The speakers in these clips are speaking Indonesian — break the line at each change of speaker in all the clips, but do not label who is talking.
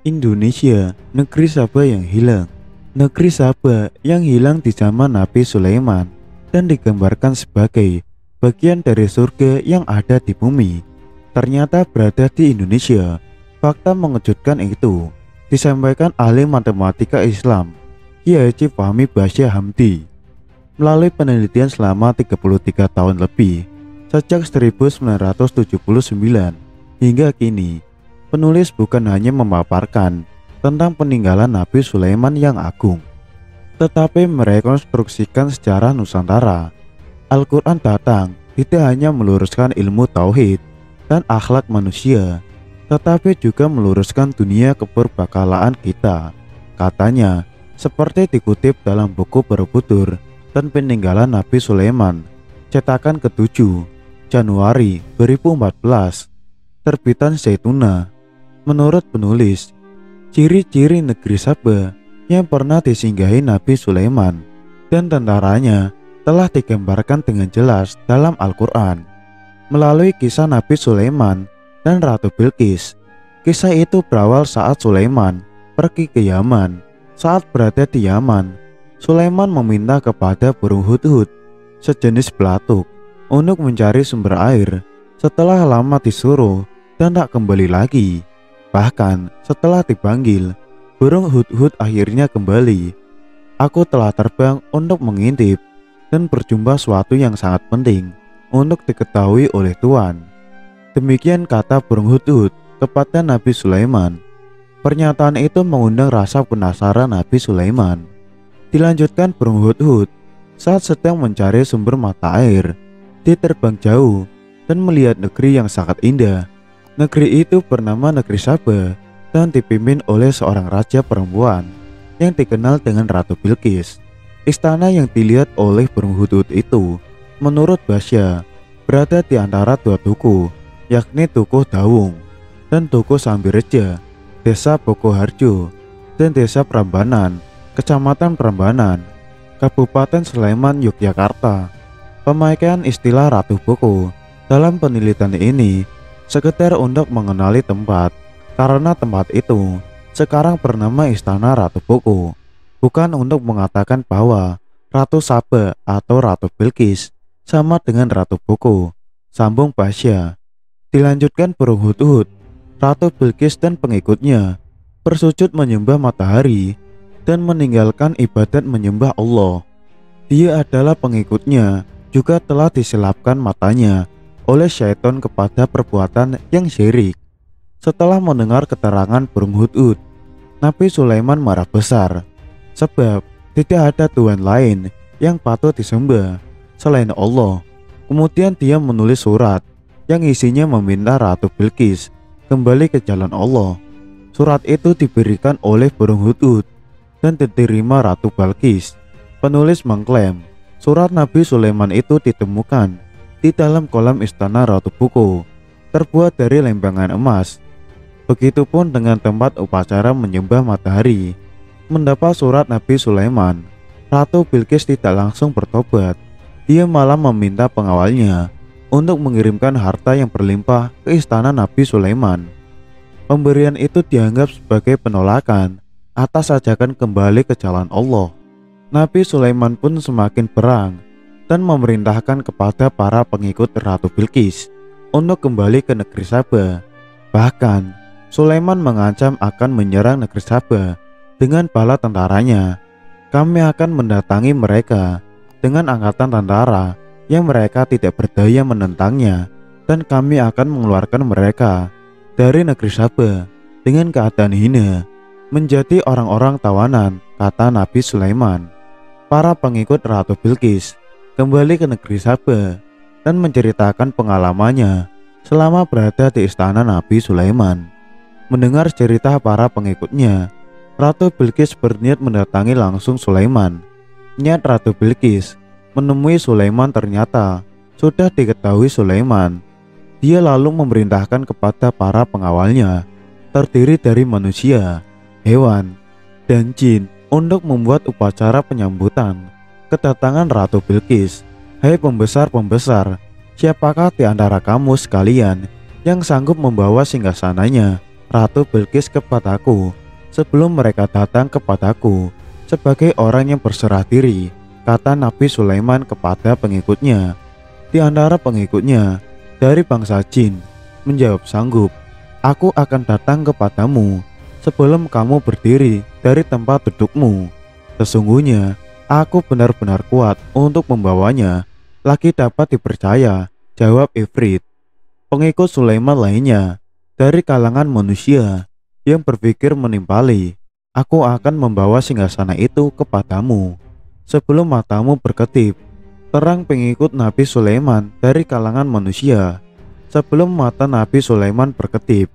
Indonesia, negeri Sabah yang hilang. Negeri Sabah yang hilang di zaman Nabi Sulaiman dan digambarkan sebagai bagian dari surga yang ada di bumi, ternyata berada di Indonesia. Fakta mengejutkan itu disampaikan ahli matematika Islam Kiai Haji Fahmi Basya Hamdi melalui penelitian selama 33 tahun lebih sejak 1979 hingga kini. Penulis bukan hanya memaparkan tentang peninggalan Nabi Sulaiman yang agung, tetapi merekonstruksikan sejarah Nusantara. Al-Quran datang tidak hanya meluruskan ilmu tauhid dan akhlak manusia, tetapi juga meluruskan dunia keperbakalaan kita. Katanya, seperti dikutip dalam buku Borobudur dan Peninggalan Nabi Sulaiman, cetakan ke-7, Januari 2014, terbitan Zaituna. Menurut penulis, ciri-ciri negeri Sabah yang pernah disinggahi Nabi Sulaiman dan tentaranya telah digambarkan dengan jelas dalam Al-Quran melalui kisah Nabi Sulaiman dan Ratu Bilqis. Kisah itu berawal saat Sulaiman pergi ke Yaman. Saat berada di Yaman, Sulaiman meminta kepada burung hudhud, sejenis belatuk, untuk mencari sumber air. Setelah lama disuruh dan tak kembali lagi, bahkan setelah dipanggil, burung hudhud akhirnya kembali. Aku telah terbang untuk mengintip dan berjumpa sesuatu yang sangat penting untuk diketahui oleh Tuhan. Demikian kata burung hudhud kepada Nabi Sulaiman. Pernyataan itu mengundang rasa penasaran Nabi Sulaiman. Dilanjutkan burung hudhud saat sedang mencari sumber mata air. Dia terbang jauh dan melihat negeri yang sangat indah. Negeri itu bernama Negeri Sabah dan dipimpin oleh seorang raja perempuan yang dikenal dengan Ratu Bilqis. Istana yang dilihat oleh burung hudhud itu, menurut Basya, berada di antara dua tugu, yakni Tugu Dawung dan Tugu Sambireja, Desa Bokoharjo, dan Desa Prambanan, Kecamatan Prambanan, Kabupaten Sleman, Yogyakarta. Pemakaian istilah Ratu Boko dalam penelitian ini sekedar untuk mengenali tempat, karena tempat itu sekarang bernama Istana Ratu Boko, bukan untuk mengatakan bahwa Ratu Sabah atau Ratu Bilqis sama dengan Ratu Boko, sambung Basya. Dilanjutkan burung hudhud, Ratu Bilqis dan pengikutnya bersujud menyembah matahari dan meninggalkan ibadat menyembah Allah. Dia adalah pengikutnya juga telah disilapkan matanya oleh syaitan kepada perbuatan yang syirik. Setelah mendengar keterangan burung hudhud, Nabi Sulaiman marah besar, sebab tidak ada Tuhan lain yang patut disembah selain Allah. Kemudian dia menulis surat yang isinya meminta Ratu Bilqis kembali ke jalan Allah. Surat itu diberikan oleh burung hudhud dan diterima Ratu Bilqis. Penulis mengklaim surat Nabi Sulaiman itu ditemukan di dalam kolam istana Ratu Boko, terbuat dari lembangan emas. Begitupun dengan tempat upacara menyembah matahari. Mendapat surat Nabi Sulaiman, Ratu Bilqis tidak langsung bertobat. Dia malah meminta pengawalnya untuk mengirimkan harta yang berlimpah ke istana Nabi Sulaiman. Pemberian itu dianggap sebagai penolakan atas ajakan kembali ke jalan Allah. Nabi Sulaiman pun semakin perang dan memerintahkan kepada para pengikut Ratu Bilqis untuk kembali ke negeri Sabah. Bahkan Sulaiman mengancam akan menyerang negeri Sabah dengan bala tentaranya. Kami akan mendatangi mereka dengan angkatan tentara yang mereka tidak berdaya menentangnya, dan kami akan mengeluarkan mereka dari negeri Sabah dengan keadaan hina, menjadi orang-orang tawanan, kata Nabi Sulaiman. Para pengikut Ratu Bilqis kembali ke negeri Sabah dan menceritakan pengalamannya selama berada di istana Nabi Sulaiman. Mendengar cerita para pengikutnya, Ratu Bilqis berniat mendatangi langsung Sulaiman. Niat Ratu Bilqis menemui Sulaiman ternyata sudah diketahui Sulaiman. Dia lalu memerintahkan kepada para pengawalnya, terdiri dari manusia, hewan, dan jin, untuk membuat upacara penyambutan kedatangan Ratu Bilqis. Hai pembesar-pembesar, siapakah di antara kamu sekalian yang sanggup membawa singgasananya Ratu Bilqis kepadaku? sebelum mereka datang kepadaku sebagai orang yang berserah diri, kata Nabi Sulaiman kepada pengikutnya. Di antara pengikutnya dari bangsa jin menjawab, sanggup, aku akan datang kepadamu sebelum kamu berdiri dari tempat dudukmu. Sesungguhnya aku benar-benar kuat untuk membawanya, lagi dapat dipercaya, jawab Ifrit. Pengikut Sulaiman lainnya dari kalangan manusia yang berpikir menimpali, aku akan membawa singgasana itu kepadamu sebelum matamu berkedip. Terang pengikut Nabi Sulaiman dari kalangan manusia. Sebelum mata Nabi Sulaiman berkedip,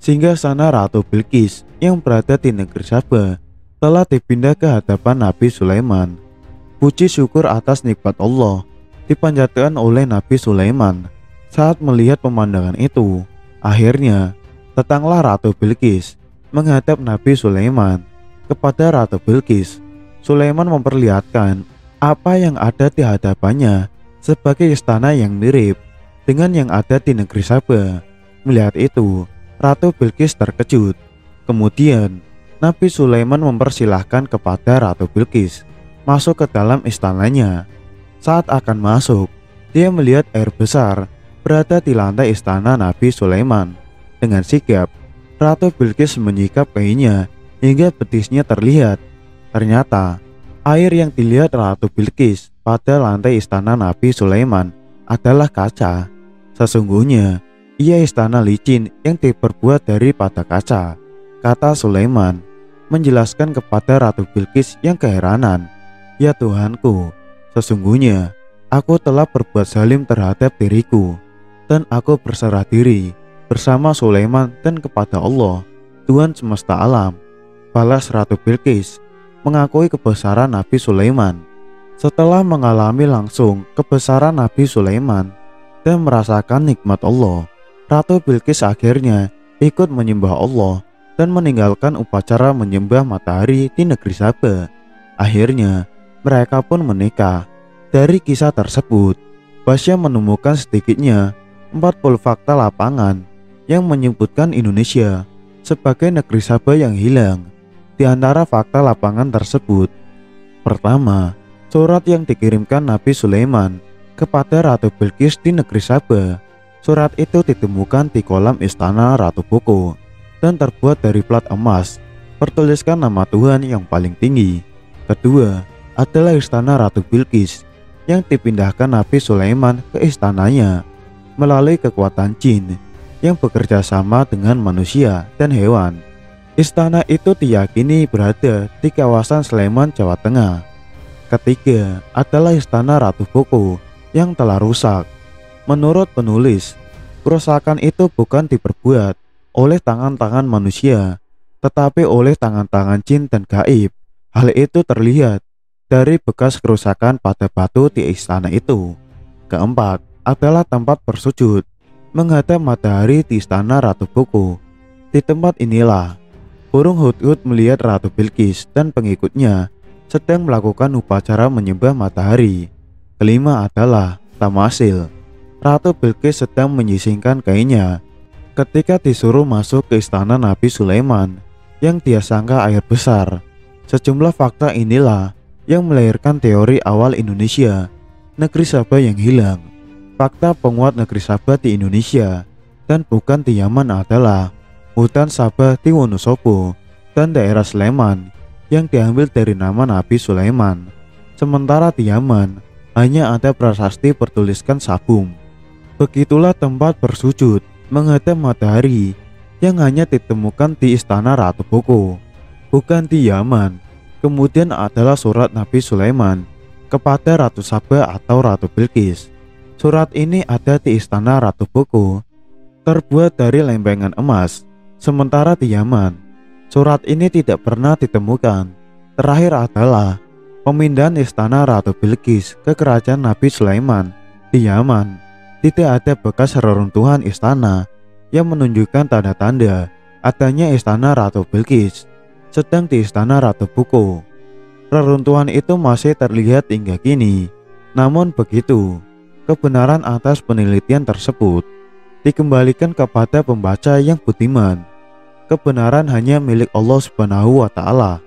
singgasana Ratu Bilqis yang berada di negeri Saba telah dipindah ke hadapan Nabi Sulaiman. Puji syukur atas nikmat Allah dipanjatkan oleh Nabi Sulaiman. Saat melihat pemandangan itu, akhirnya datanglah Ratu Bilqis menghadap Nabi Sulaiman. Kepada Ratu Bilqis, Sulaiman memperlihatkan apa yang ada di hadapannya sebagai istana yang mirip dengan yang ada di negeri Saba. Melihat itu, Ratu Bilqis terkejut. Kemudian Nabi Sulaiman mempersilahkan kepada Ratu Bilqis masuk ke dalam istananya. Saat akan masuk, dia melihat air besar berada di lantai istana Nabi Sulaiman. Dengan sigap, Ratu Bilqis menyikap kainnya hingga betisnya terlihat. Ternyata air yang dilihat Ratu Bilqis pada lantai istana Nabi Sulaiman adalah kaca. Sesungguhnya ia istana licin yang diperbuat daripada kaca, kata Sulaiman, menjelaskan kepada Ratu Bilqis yang keheranan. Ya Tuhanku, sesungguhnya aku telah berbuat zalim terhadap diriku, dan aku berserah diri bersama Sulaiman dan kepada Allah, Tuhan semesta alam. Balas Ratu Bilqis mengakui kebesaran Nabi Sulaiman. Setelah mengalami langsung kebesaran Nabi Sulaiman dan merasakan nikmat Allah, Ratu Bilqis akhirnya ikut menyembah Allah dan meninggalkan upacara menyembah matahari di negeri Saba. Akhirnya mereka pun menikah. Dari kisah tersebut, Basya menemukan sedikitnya 40 fakta lapangan yang menyebutkan Indonesia sebagai negeri Saba yang hilang. Di antara fakta lapangan tersebut, pertama, surat yang dikirimkan Nabi Sulaiman kepada Ratu Bilqis di negeri Saba. Surat itu ditemukan di kolam istana Ratu Boko dan terbuat dari plat emas, bertuliskan nama Tuhan yang paling tinggi. Kedua, adalah istana Ratu Bilqis yang dipindahkan Nabi Sulaiman ke istananya melalui kekuatan jin yang bekerja sama dengan manusia dan hewan. Istana itu diyakini berada di kawasan Sleman, Jawa Tengah. Ketiga adalah istana Ratu Boko yang telah rusak. Menurut penulis, kerusakan itu bukan diperbuat oleh tangan-tangan manusia, tetapi oleh tangan-tangan jin dan gaib. Hal itu terlihat dari bekas kerusakan pada batu di istana itu. Keempat adalah tempat bersujud menghadap matahari di istana Ratu Boko. Di tempat inilah burung hudhud melihat Ratu Bilqis dan pengikutnya sedang melakukan upacara menyembah matahari. Kelima adalah tamasil. Ratu Bilqis sedang menyisingkan kainnya ketika disuruh masuk ke istana Nabi Sulaiman yang dia sangka air besar. Sejumlah fakta inilah yang melahirkan teori awal Indonesia, negeri Saba yang hilang. Fakta penguat negeri Saba di Indonesia dan bukan di Yaman adalah hutan Saba di Wonosobo dan daerah Sleman yang diambil dari nama Nabi Sulaiman. Sementara di Yaman hanya ada prasasti bertuliskan Sabum. Begitulah tempat bersujud menghadap matahari yang hanya ditemukan di istana Ratu Boko, bukan di Yaman. Kemudian adalah surat Nabi Sulaiman kepada Ratu Saba atau Ratu Bilqis. Surat ini ada di istana Ratu Boko, terbuat dari lempengan emas. Sementara di Yaman, surat ini tidak pernah ditemukan. Terakhir adalah pemindahan istana Ratu Bilqis ke kerajaan Nabi Sulaiman di Yaman. Tidak ada bekas reruntuhan istana yang menunjukkan tanda-tanda adanya istana Ratu Bilqis. Sedang di istana Ratu Boko, reruntuhan itu masih terlihat hingga kini. Namun begitu, kebenaran atas penelitian tersebut dikembalikan kepada pembaca yang budiman. kebenaran hanya milik Allah Subhanahu wa Ta'ala.